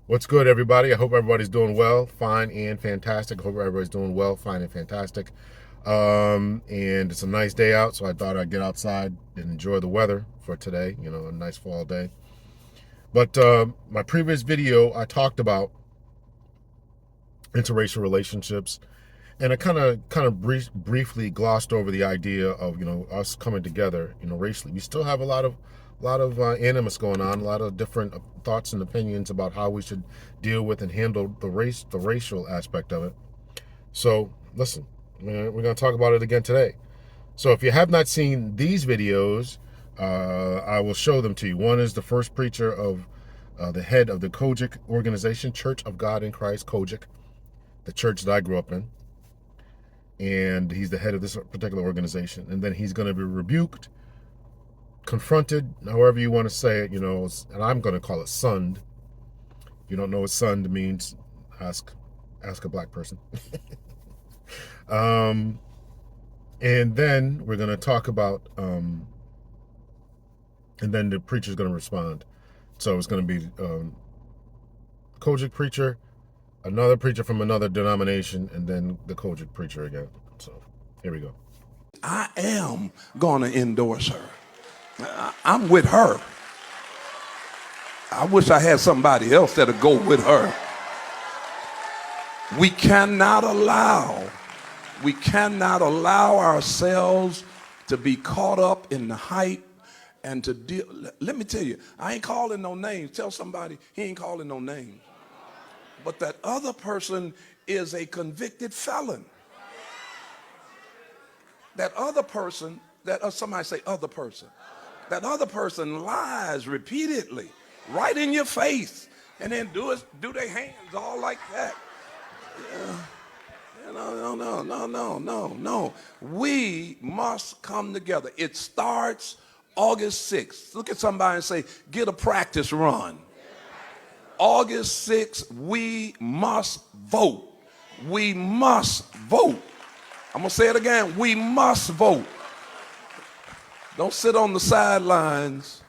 What's good, everybody? I hope everybody's doing well, fine, and fantastic. I hope everybody's doing well, fine, and fantastic. And it's a nice day out, so I thought I'd get outside and enjoy the weather for today. You know, a nice fall day. But my previous video, I talked about interracial relationships, and I kind of briefly glossed over the idea of us coming together, racially. We still have a lot of animus going on, a lot of different thoughts and opinions about how we should deal with and handle the racial aspect of it. So listen, we're going to talk about it again today. So if you have not seen these videos, I will show them to you. One is the first preacher of the head of the Kojic organization, Church of God in Christ, Kojic, the church that I grew up in. And he's the head of this particular organization. And then he's going to be rebuked, confronted, however you want to say it, and I'm going to call it sunned. If you don't know what sunned means, ask a black person. And then we're going to talk about, and then the preacher's going to respond. So it's going to be Kojic preacher, another preacher from another denomination, and then the Kojic preacher again. So here we go. I am going to endorse her. I'm with her. I wish I had somebody else that'll go with her. We cannot allow ourselves to be caught up in the hype and to deal. Let me tell you, I ain't calling no names. Tell somebody he ain't calling no names. But that other person is a convicted felon. That other person, somebody say other person. That other person lies repeatedly, right in your face, and then do their hands all like that. No. We must come together. It starts August 6th. Look at somebody and say, get a practice run. August 6th, we must vote. We must vote. I'm going to say it again. We must vote. Don't sit on the sidelines.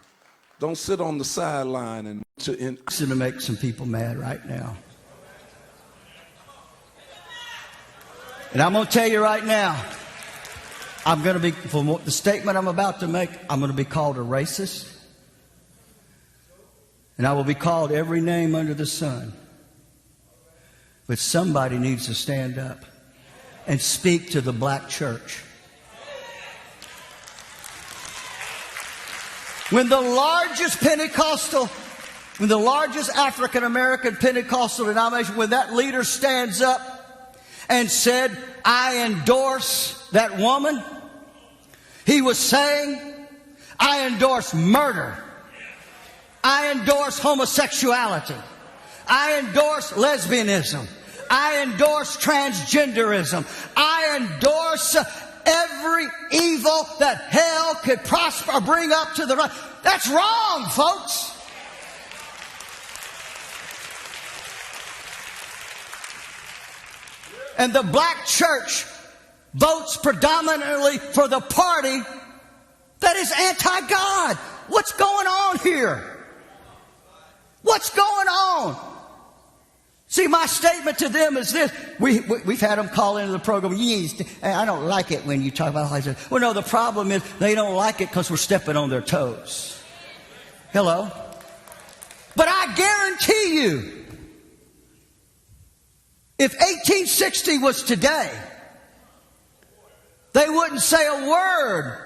Don't sit on the sideline and to make some people mad right now. And I'm going to tell you right now, I'm going to be, for the statement I'm about to make, I'm going to be called a racist. And I will be called every name under the sun. But somebody needs to stand up and speak to the black church. When the largest African American Pentecostal denomination, when that leader stands up and said, I endorse that woman, he was saying, I endorse murder. I endorse homosexuality. I endorse lesbianism. I endorse transgenderism. I endorse every evil that hell could prosper or bring up to the right. That's wrong, folks. And the black church votes predominantly for the party that is anti-God. What's going on here? What's going on? See, my statement to them is this. We've had them call into the program. I don't like it when you talk about how. Well, no, the problem is they don't like it because we're stepping on their toes. Hello? But I guarantee you, if 1860 was today, they wouldn't say a word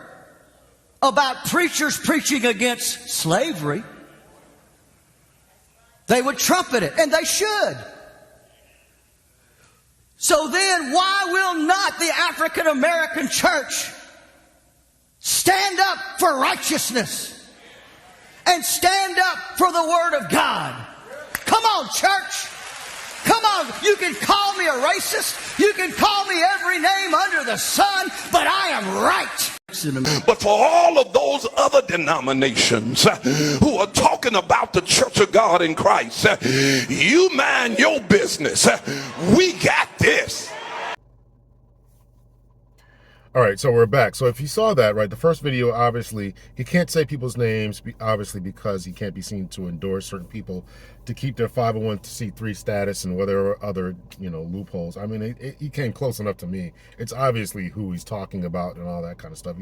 about preachers preaching against slavery. They would trumpet it, and they should. So then, why will not the African American church stand up for righteousness and stand up for the Word of God? Come on, church. Come on. You can call me a racist. You can call me every name under the sun, but I am right. But for all of those other denominations who are talking about the Church of God in Christ, you mind your business. We got this. All right, so we're back. So if you saw that, right, the first video, obviously, he can't say people's names, obviously, because he can't be seen to endorse certain people to keep their 501c3 status and whether other, loopholes. I mean, he came close enough to me. It's obviously who he's talking about and all that kind of stuff.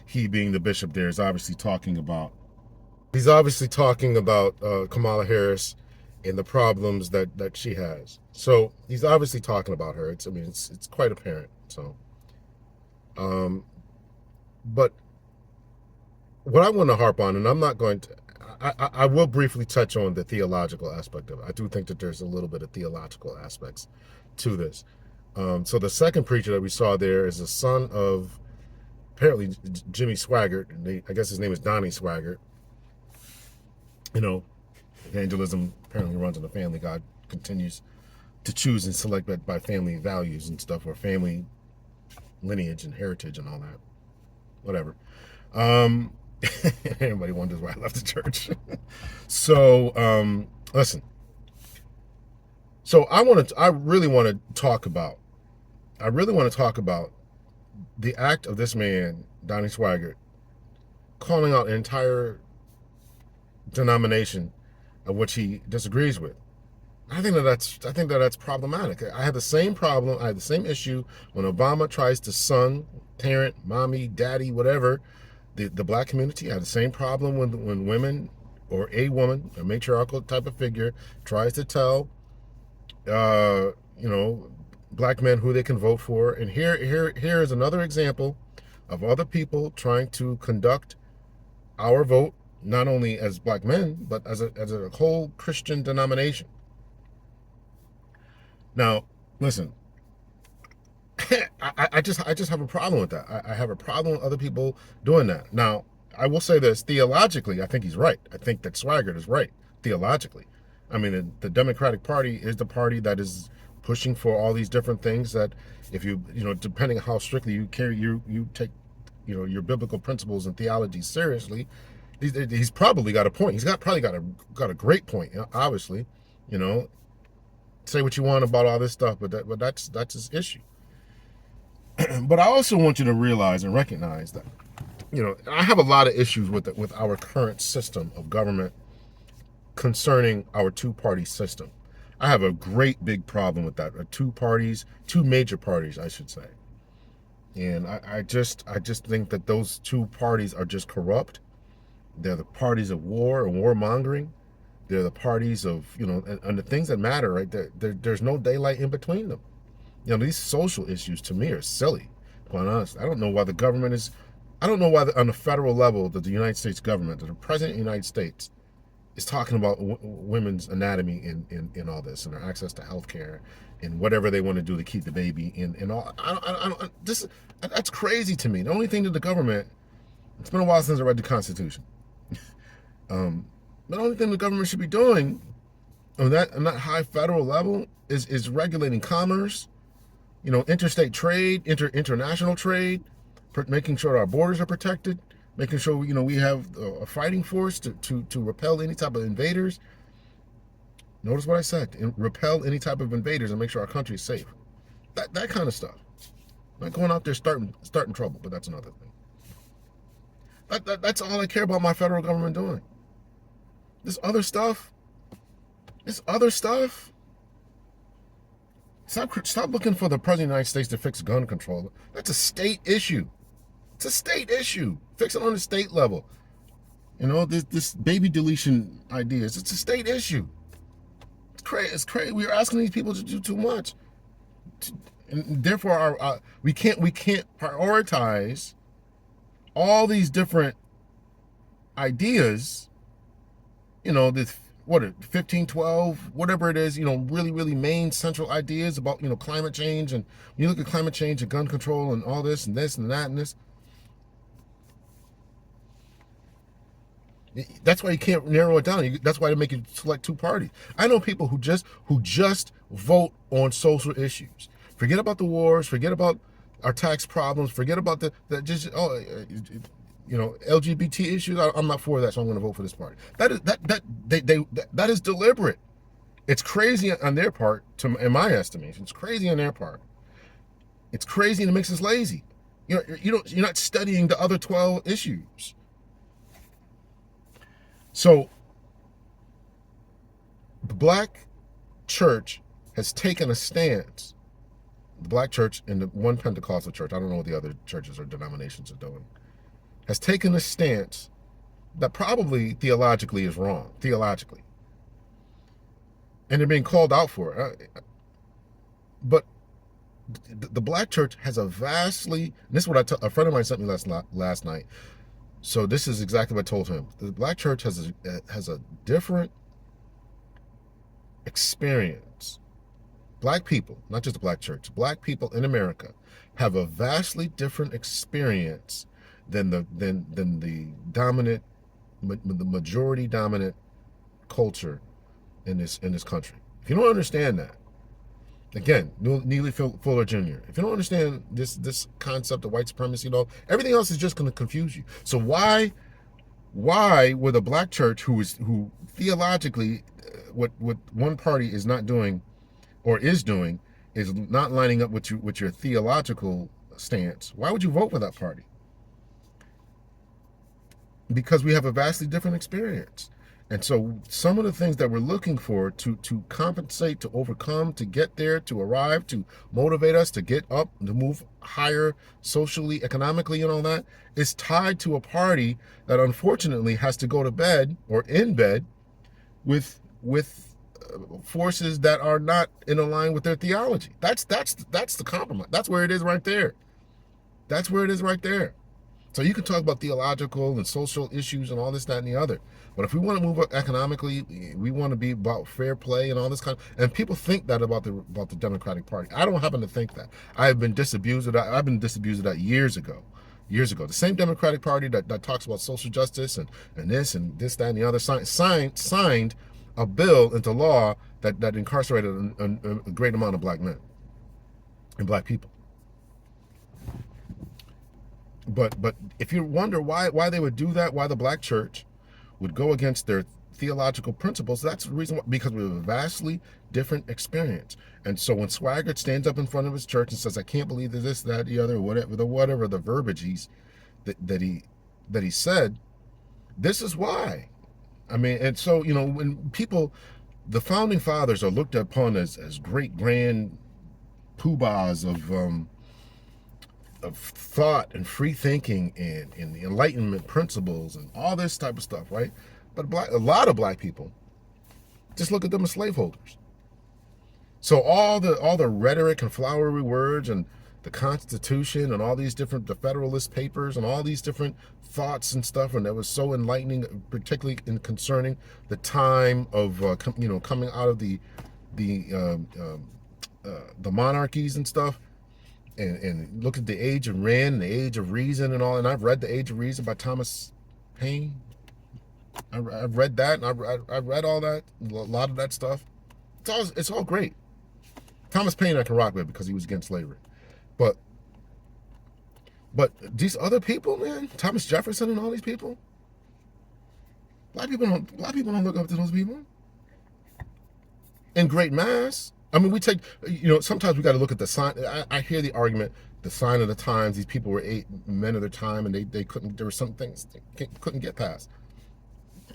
He being the bishop there, is obviously talking about, Kamala Harris and the problems that she has. So he's obviously talking about her. It's quite apparent. So. But what I want to harp on, and I'm not going to, I will briefly touch on the theological aspect of it. I do think that there's a little bit of theological aspects to this. So the second preacher that we saw there is the son of apparently Jimmy Swaggart. I guess his name is Donnie Swaggart. Evangelism apparently runs in the family. God continues to choose and select by family values and stuff, or family lineage and heritage and all that. Whatever. Everybody wonders why I left the church. So, listen. So I really want to talk about the act of this man, Donnie Swaggart, calling out an entire denomination of which he disagrees with. I think that that's problematic. I had the same problem. I had the same issue when Obama tries to son, parent, mommy, daddy, whatever, the black community. I had the same problem when women, or a woman, a matriarchal type of figure, tries to tell, black men who they can vote for. And here is another example of other people trying to conduct our vote, not only as black men, but as a whole Christian denomination. Now, listen, I just have a problem with that. I have a problem with other people doing that. Now, I will say this, theologically, I think he's right. I think that Swaggart is right, theologically. I mean, the Democratic Party is the party that is pushing for all these different things that if depending on how strictly you take, your biblical principles and theology seriously, he's probably got a point. He's probably got a great point, obviously, Say what you want about all this stuff, but that's his issue. But I also want you to realize and recognize that, I have a lot of issues with our current system of government concerning our two-party system. I have a great big problem with that. Two major parties, I should say. And I just think that those two parties are just corrupt. They're the parties of war and warmongering. They're the parties of, and the things that matter, right? There's no daylight in between them. These social issues to me are silly, quite honest. I don't know why on the federal level that the United States government, that the president of the United States is talking about women's anatomy in all this, and their access to health care and whatever they want to do to keep the baby in all. That's crazy to me. The only thing that the government, it's been a while since I read the Constitution. The only thing the government should be doing on that high federal level is regulating commerce, interstate trade, international trade, making sure our borders are protected, making sure we have a fighting force to repel any type of invaders. Notice what I said: repel any type of invaders and make sure our country is safe. That kind of stuff. Not going out there starting trouble, but that's another thing. That's all I care about my federal government doing. This other stuff. Stop looking for the president of the United States to fix gun control. That's a state issue. It's a state issue. Fix it on the state level. This baby deletion ideas. It's a state issue. It's crazy. We are asking these people to do too much, and therefore we can't prioritize all these different ideas. This 1512, whatever it is, really, really main central ideas about, climate change. And when you look at climate change and gun control and all this and this and that and this, that's why you can't narrow it down. That's why they make you select two parties. I know people who just vote on social issues. Forget about the wars, forget about our tax problems, forget about LGBT issues. I'm not for that, so I'm going to vote for this party. That is deliberate. It's crazy on their part, in my estimation. It's crazy on their part. It's crazy and it makes us lazy. You're not studying the other 12 issues. So the black church has taken a stance. The black church and the one Pentecostal church, I don't know what the other churches or denominations are doing, has taken a stance that probably theologically is wrong, theologically. And they're being called out for it. But the black church has a vastly, this is what a friend of mine sent me last night. So this is exactly what I told him. The black church has a different experience. Black people, not just the black church, black people in America have a vastly different experience than the dominant, the majority dominant culture in this country. If you don't understand that, again, Neely Fuller Jr., if you don't understand this concept of white supremacy and all, everything else is just going to confuse you. So why would the black church, who theologically, what one party is not doing or is doing is not lining up with your theological stance, why would you vote for that party? Because we have a vastly different experience. And so some of the things that we're looking for to compensate, to overcome, to get there, to arrive, to motivate us to get up, to move higher socially, economically, and all that, is tied to a party that unfortunately has to go to bed or in bed with forces that are not in line with their theology. That's the compromise. That's where it is right there. That's where it is right there. So you can talk about theological and social issues and all this, that, and the other. But if we want to move up economically, we want to be about fair play and all this kind of, and people think that about the Democratic Party. I don't happen to think that. I've been disabused of that. I've been disabused of that years ago. The same Democratic Party that talks about social justice and this, that, and the other signed a bill into law that incarcerated a great amount of black men and black people. But if you wonder why they would do that, why the black church would go against their theological principles, that's the reason why, because we have a vastly different experience. And so when Swaggart stands up in front of his church and says, "I can't believe this, that, the other, whatever the verbiage that he said," this is why. I mean, and so, when the founding fathers are looked upon as great grand poobahs of thought and free thinking and the Enlightenment principles and all this type of stuff, right? But a lot of black people just look at them as slaveholders. So all the rhetoric and flowery words and the Constitution and all these different, the Federalist Papers and all these different thoughts and stuff, and that was so enlightening, particularly in concerning the time of coming out of the monarchies and stuff. And look at the Age of Rand, the Age of Reason, and all. And I've read the Age of Reason by Thomas Paine. I've read that, and I've read all that, a lot of that stuff. It's all great. Thomas Paine I can rock with because he was against slavery, but these other people, man, Thomas Jefferson and all these people, black people don't look up to those people in great mass. I mean, we take, sometimes we got to look at the sign. I hear the argument, the sign of the times. These people were men of their time, and they couldn't. There were some things they couldn't get past.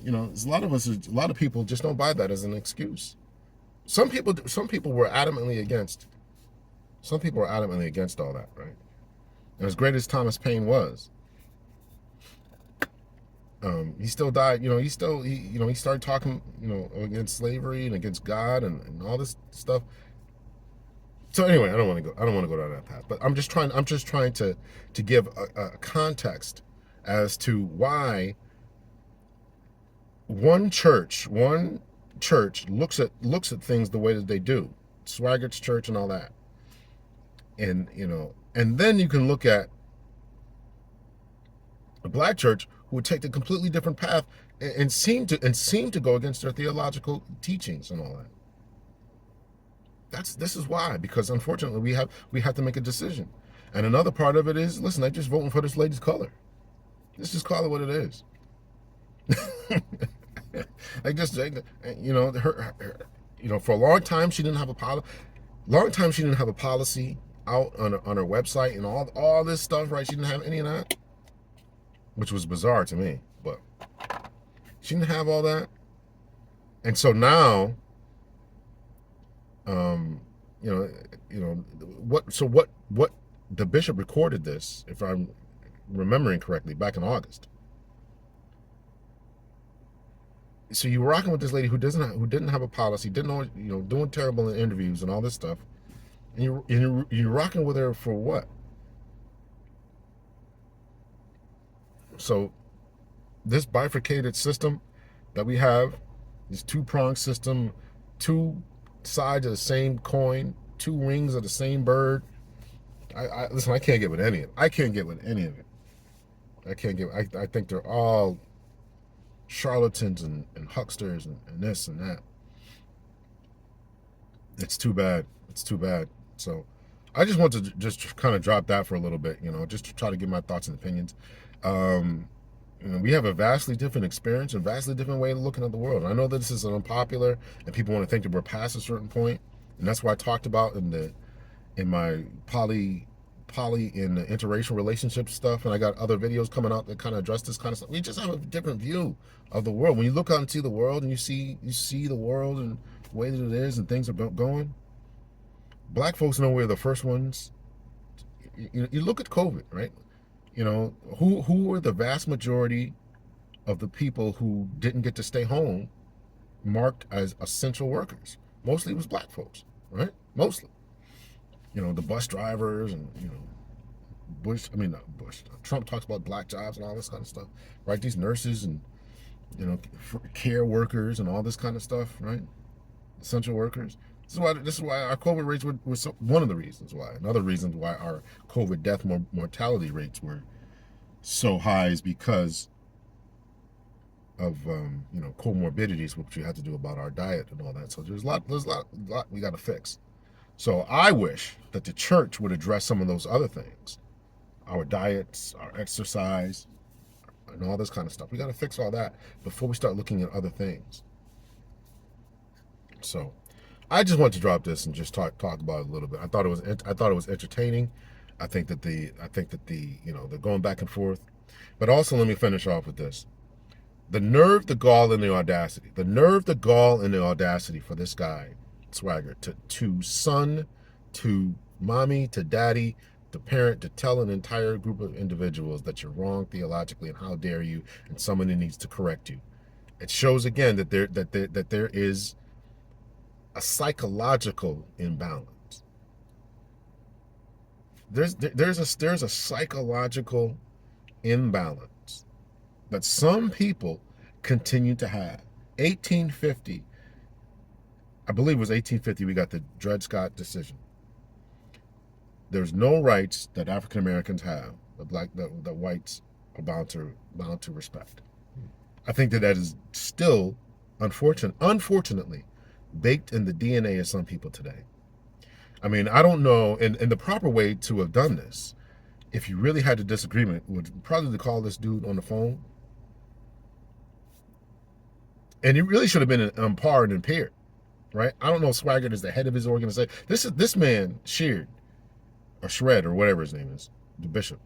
There's a lot of people just don't buy that as an excuse. Some people were adamantly against. Some people were adamantly against all that, right? And as great as Thomas Paine was, he still died. He started talking, against slavery and against God and all this stuff. So anyway, I don't want to go down that path. But I'm just trying to give a context as to why one church looks at things the way that they do. Swaggart's church and all that. And and then you can look at a black church who would take a completely different path and seem to go against their theological teachings and all that. This is why, because unfortunately we have to make a decision. And another part of it is, listen, I'm just voting for this lady's color. Let's just call it what it is. For a long time she didn't have a policy out on her website and all this stuff, right? She didn't have any of that, which was bizarre to me, but she didn't have all that. And so now, you know, what the bishop recorded this, if I'm remembering correctly, back in August. So you were rocking with this lady who didn't have a policy, didn't know, doing terrible in interviews and all this stuff, and you're rocking with her for what? So this bifurcated system that we have, this two-pronged system, two sides of the same coin, two wings of the same bird. Listen, I can't get with any of it. I can't get with any of it. I think they're all charlatans and hucksters and this and that. It's too bad. It's too bad. So I just want to just kind of drop that for a little bit, just to try to give my thoughts and opinions. We have a vastly different experience and vastly different way of looking at the world. I know that this is unpopular and people want to think that we're past a certain point, and that's why I talked about in my poly in the interracial relationship stuff, and I got other videos coming out that kind of address this kind of stuff. We just have a different view of the world. When you look out and see the world, and you see the world and the way that it is and things are going, black folks know we're the first ones. You look at COVID, right? Who were the vast majority of the people who didn't get to stay home marked as essential workers? Mostly it was black folks, right? Mostly. The bus drivers and, Trump talks about black jobs and all this kind of stuff, right? These nurses and, care workers and all this kind of stuff, right? Essential workers. This is why our COVID rates were one of the reasons why. Another reason why our COVID death mortality rates were so high is because of comorbidities, which we had to do about our diet and all that. So there's a lot we got to fix. So I wish that the church would address some of those other things, our diets, our exercise, and all this kind of stuff. We got to fix all that before we start looking at other things. So I just wanted to drop this and just talk about it a little bit. I thought it was entertaining. I think that they're going back and forth. But also, let me finish off with this. The nerve, the gall, and the audacity. The nerve, the gall, and the audacity for this guy, Swagger, to son, to mommy, to daddy, to parent, to tell an entire group of individuals that you're wrong theologically and how dare you, and somebody needs to correct you. It shows again that there is a psychological imbalance. There's a psychological imbalance that some people continue to have. 1850, I believe it was 1850, we got the Dred Scott decision. There's no rights that African Americans have that whites are bound to respect. I think that is still unfortunately baked in the DNA of some people today. I mean, I don't know, and the proper way to have done this, if you really had a disagreement, would probably to call this dude on the phone. And he really should have been unparred and paired, right? I don't know if Swaggart is the head of his organization. This man, Sheard, or Shred, or whatever his name is, the bishop,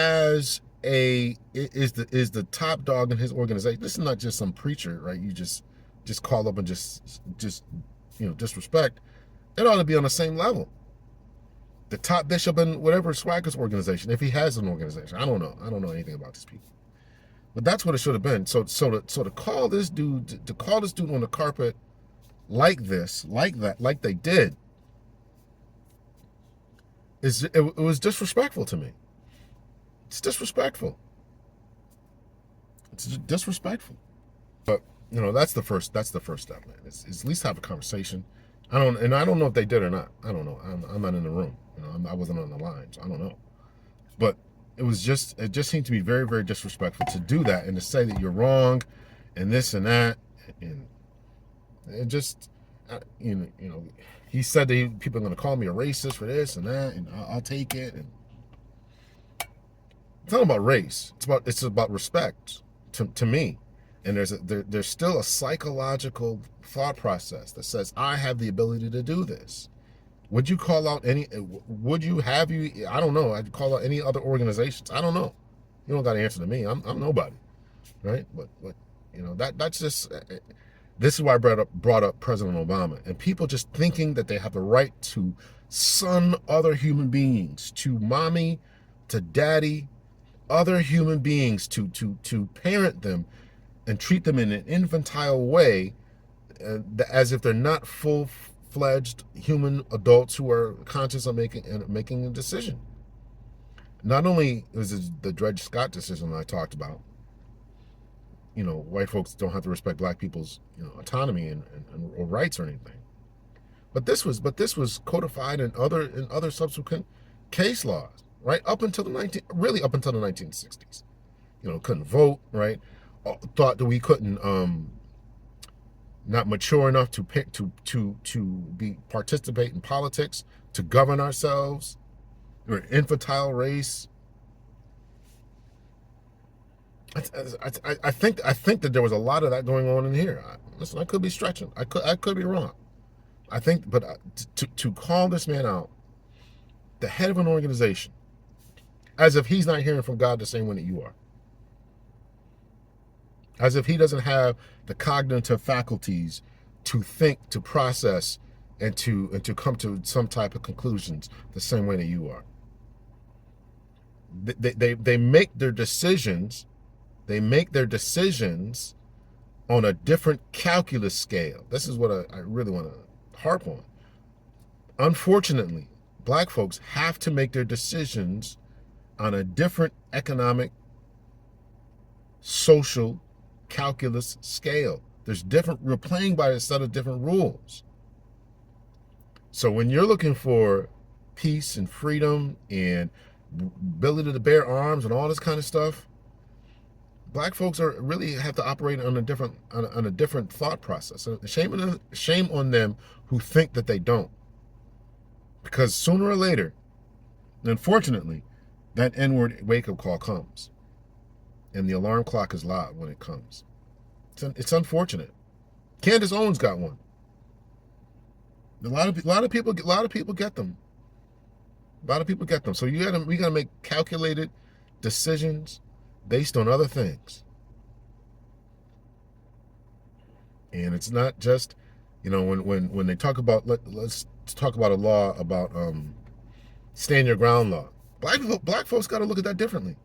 is the top dog in his organization. This is not just some preacher, right? You just call up and just disrespect. It ought to be on the same level. The top bishop in whatever Swaggart's organization, if he has an organization. I don't know anything about these people. But that's what it should have been. So to call this dude on the carpet like this, like that, like they did, it was disrespectful to me. It's disrespectful. It's disrespectful. But that's the first step, man. It's at least have a conversation. I don't know if they did or not. I don't know. I'm not in the room. I wasn't on the line, so I don't know. But it just seemed to be very, very disrespectful to do that and to say that you're wrong and this and that, and it just he said that people are going to call me a racist for this and that, and I'll take it. And it's not about race. It's about respect to me. And there's still a psychological thought process that says I have the ability to do this. Would you call out any? Would you have you? I don't know. I'd call out any other organizations. I don't know. You don't got to answer to me. I'm nobody, right? But that's just. This is why I brought up President Obama and people just thinking that they have the right to son other human beings, to mommy, to daddy, other human beings, to parent them and treat them in an infantile way, as if they're not full-fledged human adults who are conscious of making a decision. Not only is it the Dred Scott decision that I talked about, white folks don't have to respect black people's autonomy or rights or anything, but this was codified in other subsequent case laws, right up until the 1960s. Couldn't vote, right? Thought that we couldn't, not mature enough to participate in politics, to govern ourselves. We're an infantile race. I think that there was a lot of that going on in here. Listen, I could be stretching. I could be wrong. I think, but to call this man out, the head of an organization, as if he's not hearing from God the same way that you are, as if he doesn't have the cognitive faculties to think, to process, and to come to some type of conclusions the same way that you are. They make their decisions. They make their decisions on a different calculus scale. This is what I really want to harp on. Unfortunately, black folks have to make their decisions on a different economic, social calculus scale. We're playing by a set of different rules. So when you're looking for peace and freedom and ability to bear arms and all this kind of stuff, black folks really have to operate on a different thought process. So shame on them who think that they don't, because sooner or later, unfortunately, that N-word wake-up call comes, and the alarm clock is loud when it comes. It's unfortunate. Candace Owens got one. A lot of people get them. A lot of people get them. So we gotta make calculated decisions based on other things. And it's not just, when they talk about, let's talk about a law about stand your ground law. Black folks got to look at that differently.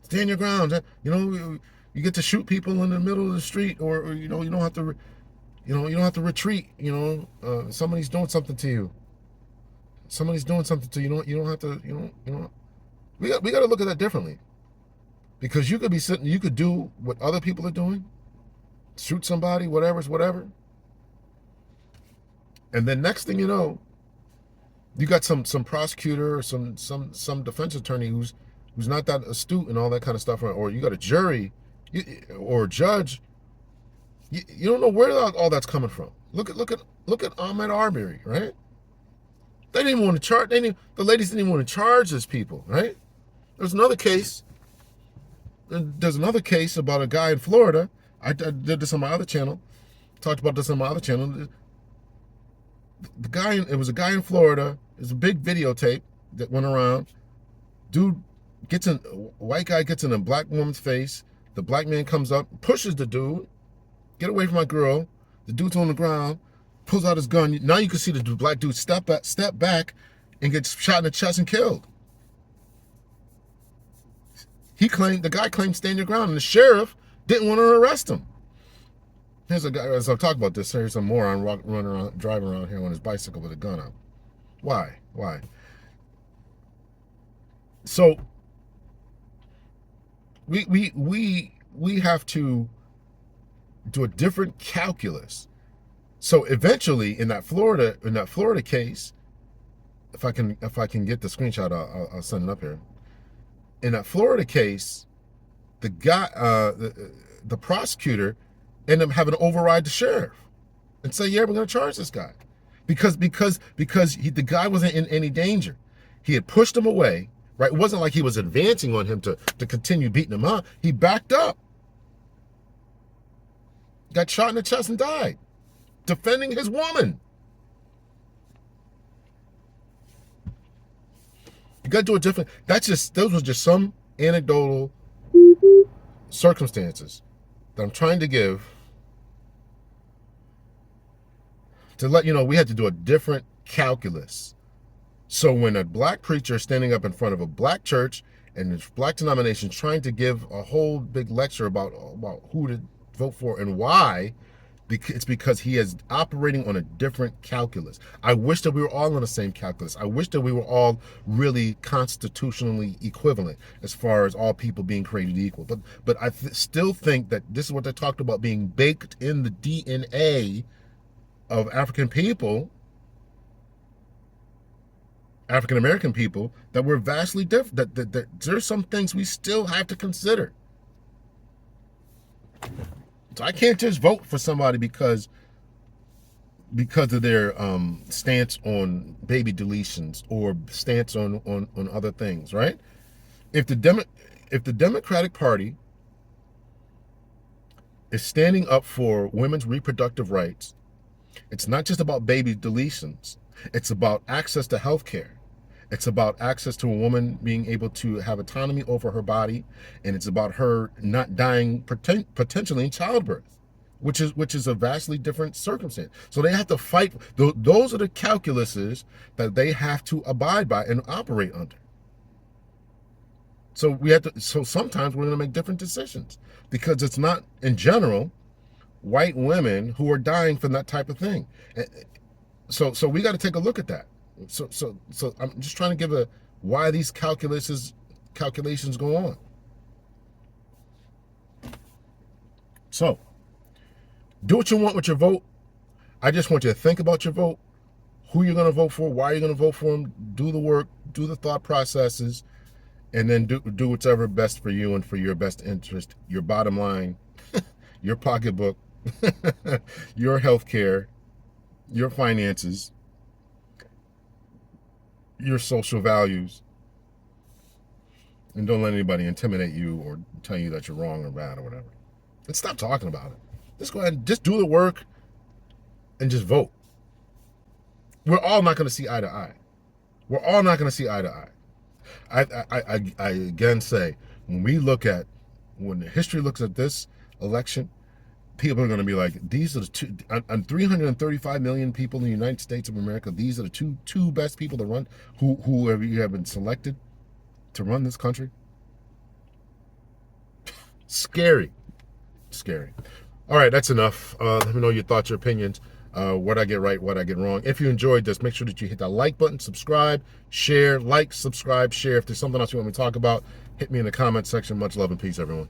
Stand your ground. You get to shoot people in the middle of the street, or you don't have to, you don't have to retreat. Somebody's doing something to you. Somebody's doing something to you. You don't have to. We got to look at that differently. Because you could do what other people are doing, shoot somebody, whatever. And then next thing you know, you got some prosecutor or some defense attorney who's not that astute and all that kind of stuff, or you got a jury or a judge. You don't know where all that's coming from. Look at Ahmaud Arbery, right? They didn't even want to charge. The ladies didn't even want to charge these people, right? There's another case. There's another case about a guy in Florida. I did this on my other channel. Talked about this on my other channel. It was a guy in Florida. There's a big videotape that went around. White guy gets in a black woman's face. The black man comes up, pushes the dude. Get away from my girl. The dude's on the ground, pulls out his gun. Now you can see the black dude step back and gets shot in the chest and killed. The guy claimed stand your ground, and the sheriff didn't want to arrest him. Here's a guy, as I've talked about this, here's a moron driving around here on his bicycle with a gun out. Why? So we have to do a different calculus. So eventually, in that Florida case, if I can get the screenshot, I'll send it up here. In that Florida case, the guy, the prosecutor, ended up having to override the sheriff and say, "Yeah, we're going to charge this guy," because the guy wasn't in any danger. He had pushed him away, right? It wasn't like he was advancing on him to continue beating him up. He backed up, got shot in the chest and died, defending his woman. You got to do it different. Those were just some anecdotal circumstances that I'm trying to give to let you know we had to do a different calculus. So when a black preacher is standing up in front of a black church and this black denomination trying to give a whole big lecture about who to vote for and why, it's because he is operating on a different calculus. I wish that we were all on the same calculus. I wish that we were all really constitutionally equivalent as far as all people being created equal. But I still think that this is what they talked about being baked in the DNA of African people, African American people, that we're vastly different. That there's some things we still have to consider. So I can't just vote for somebody because of their stance on baby deletions or stance on other things, right? If the Democratic Party is standing up for women's reproductive rights, it's not just about baby deletions. It's about access to health care. It's about access to a woman being able to have autonomy over her body, and it's about her not dying potentially in childbirth, which is a vastly different circumstance. So they have to fight. Those are the calculuses that they have to abide by and operate under. So So sometimes we're going to make different decisions because it's not in general white women who are dying from that type of thing. So we got to take a look at that. So I'm just trying to give why these calculations go on. So do what you want with your vote. I just want you to think about your vote, who you're going to vote for, why you're going to vote for them, do the work, do the thought processes, and then do whatever best for you and for your best interest, your bottom line, your pocketbook, your health care, your finances, your social values, and don't let anybody intimidate you or tell you that you're wrong or bad or whatever. And stop talking about it. Just go ahead and just do the work and just vote. We're all not going to see eye to eye. We're all not going to see eye to eye. I again say, when the history looks at this election, people are going to be like, these are the two, on 335 million people in the United States of America, these are the two best people to run, who have been selected to run this country. Scary. All right, that's enough. Let me know your thoughts, your opinions, what I get right, what I get wrong. If you enjoyed this, make sure that you hit that like button, subscribe, share, subscribe, share. If there's something else you want me to talk about, hit me in the comment section. Much love and peace, everyone.